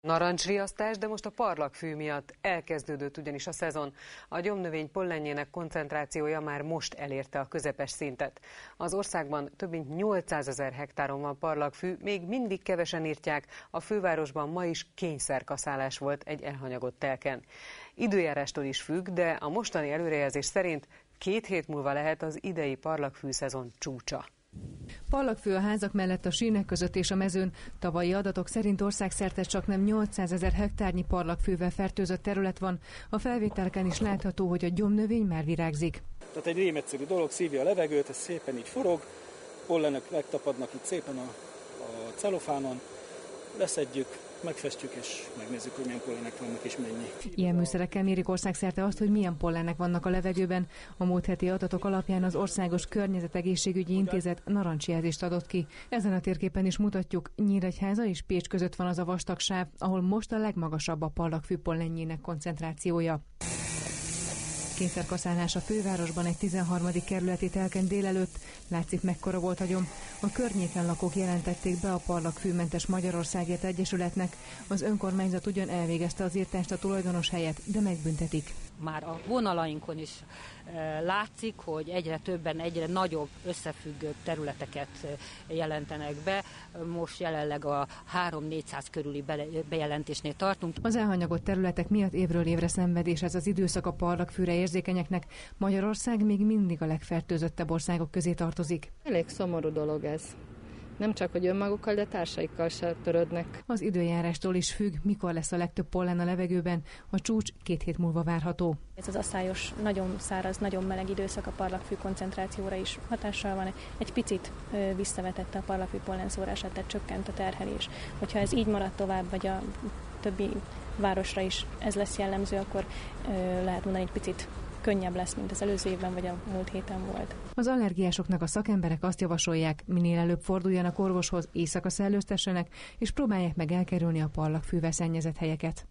Narancsriasztás, de most a parlagfű miatt elkezdődött ugyanis a szezon. A gyomnövény pollenjének koncentrációja már most elérte a közepes szintet. Az országban több mint 800 000 hektáron van parlagfű, még mindig kevesen írtják, a fővárosban ma is kényszerkaszálás volt egy elhanyagott telken. Időjárástól is függ, de a mostani előrejelzés szerint 2 hét múlva lehet az idei parlagfű szezon csúcsa. Parlagfű a házak mellett a sínek között és a mezőn. Tavalyi adatok szerint országszerte csaknem 800 000 hektárnyi parlagfűvel fertőzött terület van. A felvételken is látható, hogy a gyomnövény már virágzik. Tehát egy rémegyszerű dolog, szívja a levegőt, ez szépen így forog, pollenek megtapadnak itt szépen a celofánon, leszedjük, megfestjük és megnézzük, hogy milyen pollenek vannak és mennyi. Ilyen műszerekkel mérik országszerte azt, hogy milyen pollenek vannak a levegőben. A múlt heti adatok alapján az Országos Környezetegészségügyi Intézet narancsjelzést adott ki. Ezen a térképen is mutatjuk, Nyíregyháza és Pécs között van az a vastag sáv, ahol most a legmagasabb a parlagfű pollenjének koncentrációja. Kényszerkaszálás a fővárosban egy 13. kerületi telken délelőtt. Látszik, mekkora volt a gyom. A környéken lakók jelentették be a Parlagfűmentes Magyarországért Egyesületnek. Az önkormányzat ugyan elvégezte az írtást a tulajdonos helyett, de megbüntetik. Már a vonalainkon is látszik, hogy egyre többen, egyre nagyobb összefüggő területeket jelentenek be. Most jelenleg a 300-400 körüli bejelentésnél tartunk. Az elhanyagott területek miatt évről évre szenvedés ez az időszak a parlagfűre érzékenyeknek. Magyarország még mindig a legfertőzöttebb országok közé tartozik. Elég szomorú dolog ez. Nem csak, hogy önmagukkal, de társaikkal se törődnek. Az időjárástól is függ, mikor lesz a legtöbb pollen a levegőben. A csúcs 2 hét múlva várható. Ez az asszályos, nagyon száraz, nagyon meleg időszak a parlagfű koncentrációra is hatással van. Egy picit visszavetette a parlagfű pollenszórását, tehát csökkent a terhelés. Hogyha ez így marad tovább, vagy a többi városra is ez lesz jellemző, akkor lehet mondani, egy picit könnyebb lesz, mint az előző évben vagy a múlt héten volt. Az allergiásoknak a szakemberek azt javasolják, minél előbb forduljanak orvoshoz, éjszaka szellőztessenek, és próbálják meg elkerülni a parlagfűvel szennyezett helyeket.